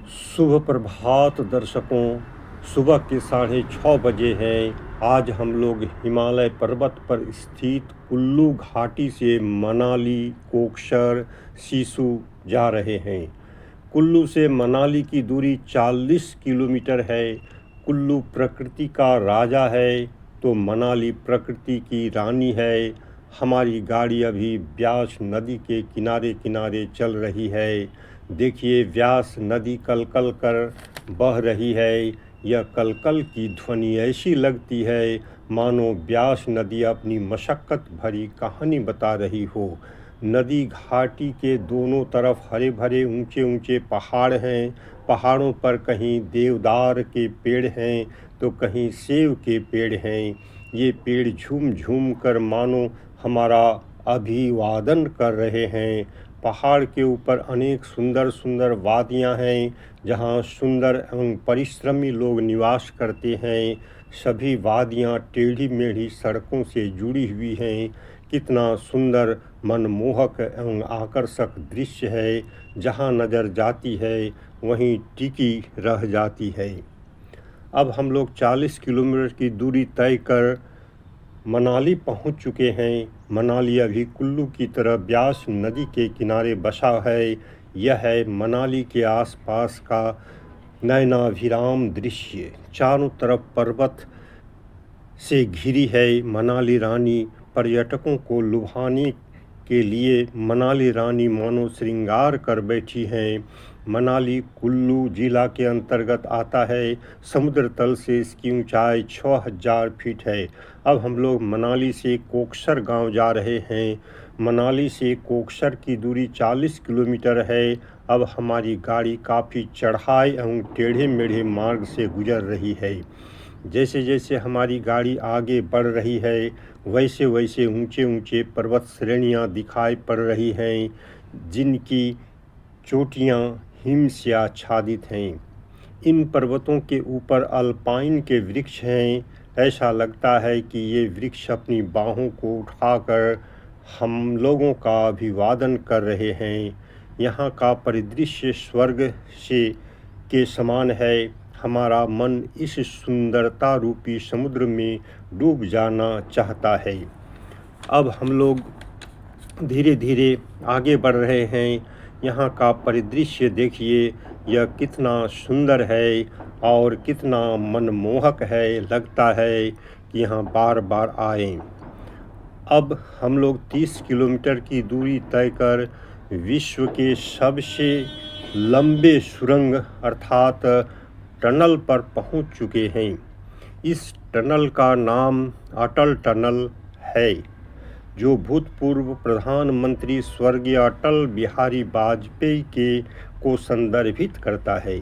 शुभ प्रभात दर्शकों। सुबह के 6:30 बजे हैं। आज हम लोग हिमालय पर्वत पर स्थित कुल्लू घाटी से मनाली, कोकसर, सिसु जा रहे हैं। कुल्लू से मनाली की दूरी 40 किलोमीटर है। कुल्लू प्रकृति का राजा है तो मनाली प्रकृति की रानी है। हमारी गाड़ी अभी ब्यास नदी के किनारे किनारे चल रही है। देखिए, व्यास नदी कलकल कर बह रही है। यह कलकल की ध्वनि ऐसी लगती है मानो व्यास नदी अपनी मशक्क़त भरी कहानी बता रही हो। नदी घाटी के दोनों तरफ हरे भरे ऊंचे ऊंचे पहाड़ हैं। पहाड़ों पर कहीं देवदार के पेड़ हैं तो कहीं सेब के पेड़ हैं। ये पेड़ झूम झूम कर मानो हमारा अभिवादन कर रहे हैं। पहाड़ के ऊपर अनेक सुंदर सुंदर वादियां हैं जहां सुंदर एवं परिश्रमी लोग निवास करते हैं। सभी वादियां टेढ़ी मेढ़ी सड़कों से जुड़ी हुई हैं। कितना सुंदर, मनमोहक एवं आकर्षक दृश्य है। जहां नज़र जाती है वहीं टिकी रह जाती है। अब हम लोग 40 किलोमीटर की दूरी तय कर मनाली पहुंच चुके हैं। मनाली अभी कुल्लू की तरह ब्यास नदी के किनारे बसा है। यह है मनाली के आसपास का नयनाभिराम दृश्य। चारों तरफ पर्वत से घिरी है मनाली रानी। पर्यटकों को लुभाने के लिए मनाली रानी मानो श्रृंगार कर बैठी हैं। मनाली कुल्लू जिला के अंतर्गत आता है। समुद्र तल से इसकी ऊंचाई 6000 फीट है। अब हम लोग मनाली से कोकसर गांव जा रहे हैं। मनाली से कोकसर की दूरी 40 किलोमीटर है। अब हमारी गाड़ी काफ़ी चढ़ाई एवं टेढ़े मेढ़े मार्ग से गुजर रही है। जैसे जैसे हमारी गाड़ी आगे बढ़ रही है वैसे वैसे ऊंचे ऊंचे पर्वत श्रेणियां दिखाई पड़ रही हैं जिनकी चोटियां हिम से आच्छादित हैं। इन पर्वतों के ऊपर अल्पाइन के वृक्ष हैं। ऐसा लगता है कि ये वृक्ष अपनी बाहों को उठाकर हम लोगों का अभिवादन कर रहे हैं। यहाँ का परिदृश्य स्वर्ग से के समान है। हमारा मन इस सुंदरता रूपी समुद्र में डूब जाना चाहता है। अब हम लोग धीरे धीरे आगे बढ़ रहे हैं। यहाँ का परिदृश्य देखिए, यह कितना सुंदर है और कितना मनमोहक है। लगता है कि यहाँ बार बार आएं। अब हम लोग 30 किलोमीटर की दूरी तय कर विश्व के सबसे लंबे सुरंग अर्थात टनल पर पहुंच चुके हैं। इस टनल का नाम अटल टनल है, जो भूतपूर्व प्रधानमंत्री स्वर्गीय अटल बिहारी वाजपेयी को संदर्भित करता है।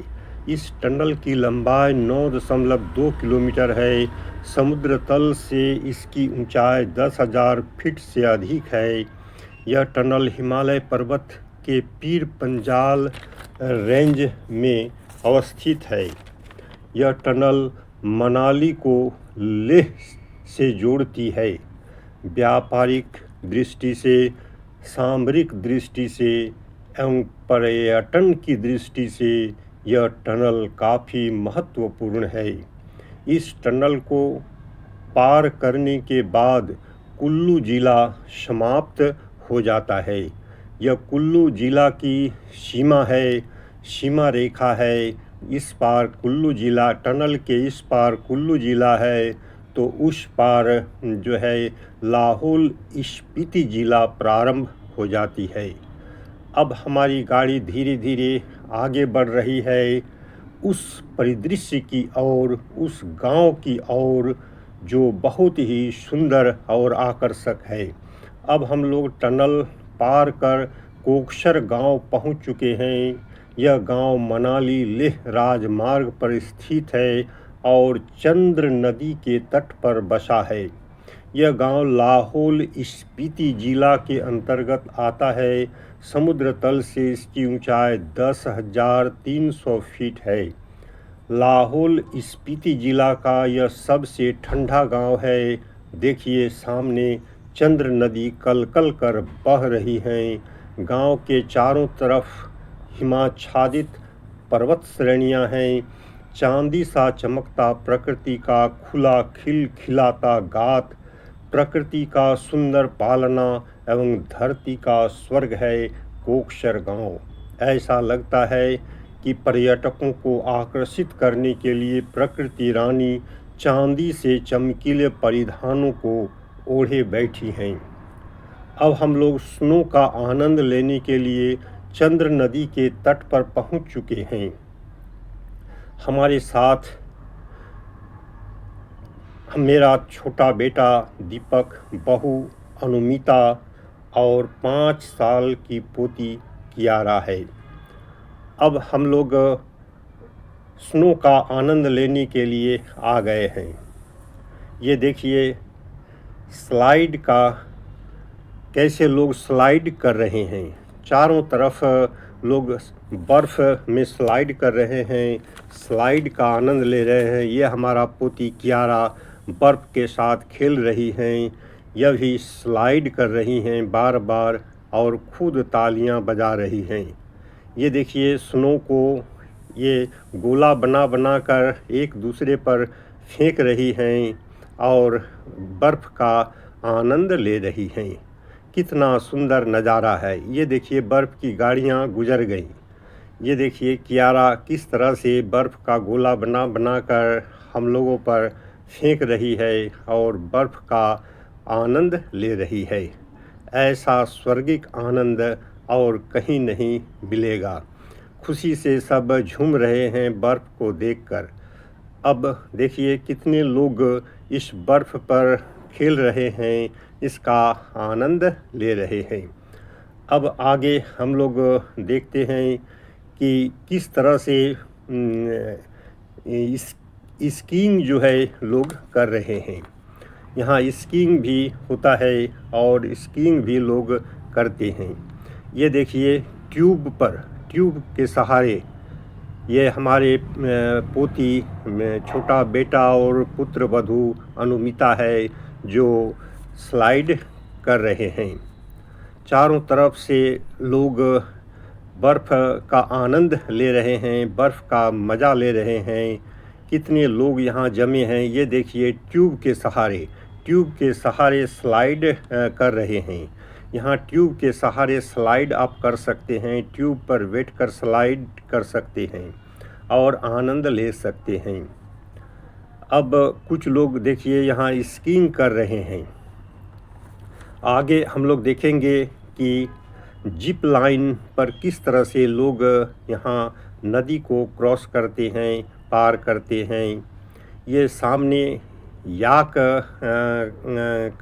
इस टनल की लंबाई 9.2 किलोमीटर है। समुद्र तल से इसकी ऊंचाई 10,000 फीट से अधिक है। यह टनल हिमालय पर्वत के पीर पंजाल रेंज में अवस्थित है। यह टनल मनाली को लेह से जोड़ती है। व्यापारिक दृष्टि से, सामरिक दृष्टि से एवं पर्यटन की दृष्टि से यह टनल काफ़ी महत्वपूर्ण है। इस टनल को पार करने के बाद कुल्लू जिला समाप्त हो जाता है। यह कुल्लू जिला की सीमा है, सीमा रेखा है। इस पार कुल्लू जिला, टनल के इस पार कुल्लू जिला है तो उस पार जो है लाहौल स्पीति जिला प्रारंभ हो जाती है। अब हमारी गाड़ी धीरे धीरे आगे बढ़ रही है उस परिदृश्य की ओर, उस गांव की ओर जो बहुत ही सुंदर और आकर्षक है। अब हम लोग टनल पार कर कोकसर गांव पहुंच चुके हैं। यह गांव मनाली लेह राजमार्ग पर स्थित है और चंद्र नदी के तट पर बसा है। यह गांव लाहौल स्पीति जिला के अंतर्गत आता है। समुद्र तल से इसकी ऊंचाई 10,300 फीट है। लाहौल स्पीति जिला का यह सबसे ठंडा गांव है। देखिए, सामने चंद्र नदी कलकल कर बह रही है। गांव के चारों तरफ हिमाच्छादित पर्वत श्रेणियाँ हैं। चांदी सा चमकता प्रकृति का खुला खिलखिलाता गात, प्रकृति का सुंदर पालना एवं धरती का स्वर्ग है कोकसर गांव। ऐसा लगता है कि पर्यटकों को आकर्षित करने के लिए प्रकृति रानी चांदी से चमकीले परिधानों को ओढ़े बैठी हैं। अब हम लोग स्नो का आनंद लेने के लिए चंद्र नदी के तट पर पहुंच चुके हैं। हमारे साथ मेरा छोटा बेटा दीपक, बहू अनुमिता और 5 साल की पोती कियारा है। अब हम लोग स्नो का आनंद लेने के लिए आ गए हैं। ये देखिए स्लाइड का कैसे लोग स्लाइड कर रहे हैं। चारों तरफ लोग बर्फ़ में स्लाइड कर रहे हैं, स्लाइड का आनंद ले रहे हैं। ये हमारा पोती कियारा बर्फ़ के साथ खेल रही हैं। यह भी स्लाइड कर रही हैं बार बार और खुद तालियां बजा रही हैं। ये देखिए स्नो को ये गोला बना बना कर एक दूसरे पर फेंक रही हैं और बर्फ़ का आनंद ले रही हैं। कितना सुंदर नज़ारा है। ये देखिए बर्फ़ की गाड़ियाँ गुजर गईं। ये देखिए कियारा किस तरह से बर्फ़ का गोला बना बना कर हम लोगों पर फेंक रही है और बर्फ़ का आनंद ले रही है। ऐसा स्वर्गिक आनंद और कहीं नहीं मिलेगा। खुशी से सब झूम रहे हैं बर्फ़ को देखकर। अब देखिए कितने लोग इस बर्फ़ पर खेल रहे हैं, इसका आनंद ले रहे हैं। अब आगे हम लोग देखते हैं कि किस तरह से स्कीइंग जो है लोग कर रहे हैं। यहाँ स्कीइंग भी होता है और स्कीइंग भी लोग करते हैं। ये देखिए ट्यूब के सहारे ये हमारे पोती में छोटा बेटा और पुत्र वधू अनुमिता है जो स्लाइड कर रहे हैं। चारों तरफ से लोग बर्फ़ का आनंद ले रहे हैं, बर्फ़ का मज़ा ले रहे हैं। कितने लोग यहाँ जमे हैं। ये देखिए ट्यूब के सहारे स्लाइड कर रहे हैं। यहाँ ट्यूब के सहारे स्लाइड आप कर सकते हैं, ट्यूब पर बैठ कर स्लाइड कर सकते हैं और आनंद ले सकते हैं। अब कुछ लोग देखिए यहाँ स्कीइंग कर रहे हैं। आगे हम लोग देखेंगे कि जिप लाइन पर किस तरह से लोग यहाँ नदी को क्रॉस करते हैं, पार करते हैं। ये सामने याक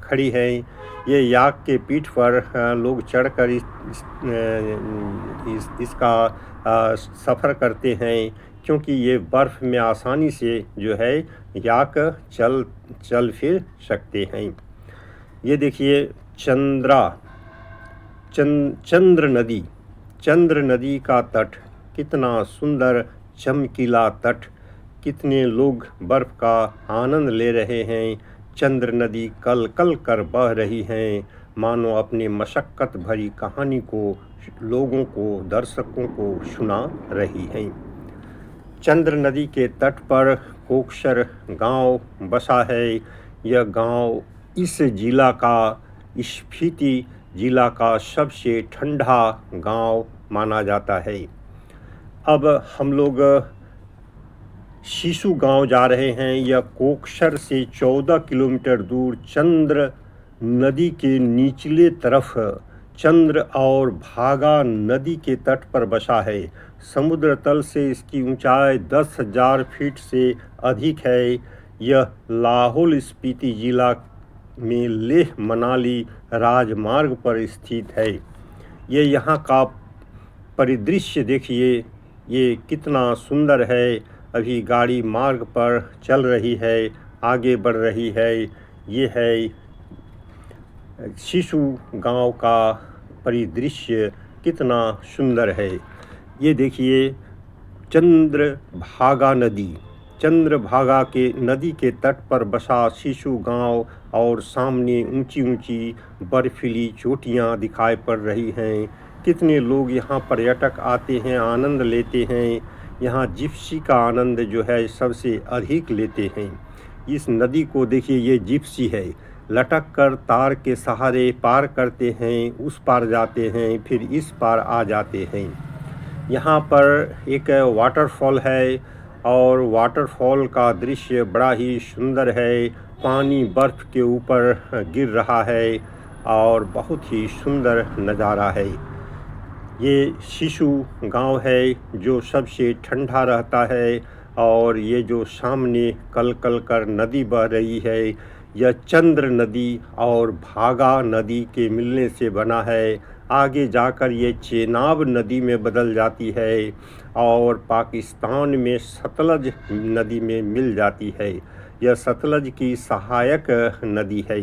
खड़ी है। ये याक के पीठ पर लोग चढ़कर इसका सफ़र करते हैं क्योंकि ये बर्फ़ में आसानी से जो है याक चल फिर सकते हैं। ये देखिए चंद्र नदी का तट, कितना सुंदर चमकीला तट। कितने लोग बर्फ़ का आनंद ले रहे हैं। चंद्र नदी कल कल कर बह रही हैं, मानो अपनी मशक्क़त भरी कहानी को लोगों को, दर्शकों को सुना रही हैं। चंद्र नदी के तट पर कोकसर गांव बसा है। यह गांव इस जिला का, स्पीति जिला का सबसे ठंडा गांव माना जाता है। अब हम लोग शिशु गांव जा रहे हैं। यह कोकसर से 14 किलोमीटर दूर चंद्र नदी के निचले तरफ चंद्र और भागा नदी के तट पर बसा है। समुद्र तल से इसकी ऊंचाई 10,000 फीट से अधिक है। यह लाहौल स्पीति जिला में लेह मनाली राजमार्ग पर स्थित है। ये यहाँ का परिदृश्य देखिए, ये कितना सुंदर है। अभी गाड़ी मार्ग पर चल रही है, आगे बढ़ रही है। ये है शिशु गांव का परिदृश्य, कितना सुंदर है। ये देखिए चंद्रभागा के नदी के तट पर बसा शिशु गांव और सामने ऊंची ऊंची बर्फीली चोटियां दिखाई पड़ रही हैं। कितने लोग यहाँ पर्यटक आते हैं, आनंद लेते हैं। यहाँ जिप्सी का आनंद जो है सबसे अधिक लेते हैं। इस नदी को देखिए, ये जिप्सी है, लटक कर तार के सहारे पार करते हैं, उस पार जाते हैं, फिर इस पार आ जाते हैं। यहाँ पर एक वाटरफॉल है और वाटरफॉल का दृश्य बड़ा ही सुंदर है। पानी बर्फ़ के ऊपर गिर रहा है और बहुत ही सुंदर नज़ारा है। ये शिशु गांव है जो सबसे ठंडा रहता है और ये जो सामने कल कल कर नदी बह रही है, यह चंद्र नदी और भागा नदी के मिलने से बना है। आगे जाकर ये चेनाब नदी में बदल जाती है और पाकिस्तान में सतलज नदी में मिल जाती है। यह सतलज की सहायक नदी है।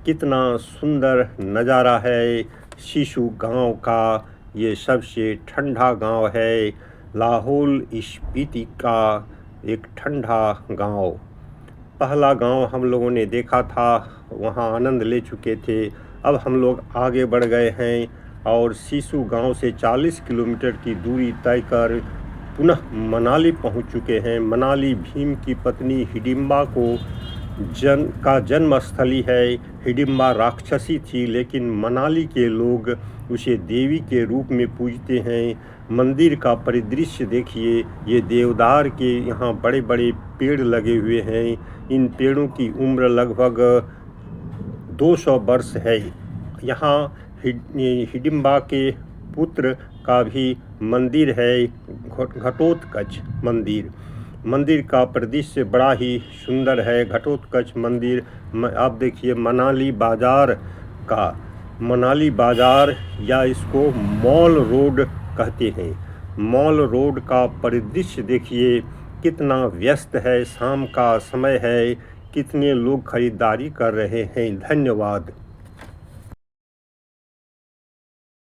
कितना सुंदर नज़ारा है शिशु गांव का। ये सबसे ठंडा गांव है, लाहौल स्पीति का एक ठंडा गांव। पहला गांव हम लोगों ने देखा था, वहां आनंद ले चुके थे। अब हम लोग आगे बढ़ गए हैं और शिशु गांव से 40 किलोमीटर की दूरी तय कर पुनः मनाली पहुंच चुके हैं। मनाली भीम की पत्नी हिडिंबा को का जन्मस्थली है। हिडिंबा राक्षसी थी, लेकिन मनाली के लोग उसे देवी के रूप में पूजते हैं। मंदिर का परिदृश्य देखिए, ये देवदार के यहाँ बड़े बड़े पेड़ लगे हुए हैं। इन पेड़ों की उम्र लगभग 200 वर्ष है। यहाँ हिडिंबा के पुत्र का भी मंदिर है, घटोत्कच मंदिर। मंदिर का परिदृश्य बड़ा ही सुंदर है। घटोत्कच मंदिर आप देखिए, मनाली बाज़ार का, मनाली बाज़ार या इसको मॉल रोड कहते हैं। मॉल रोड का परिदृश्य देखिए कितना व्यस्त है। शाम का समय है, कितने लोग खरीदारी कर रहे हैं। धन्यवाद।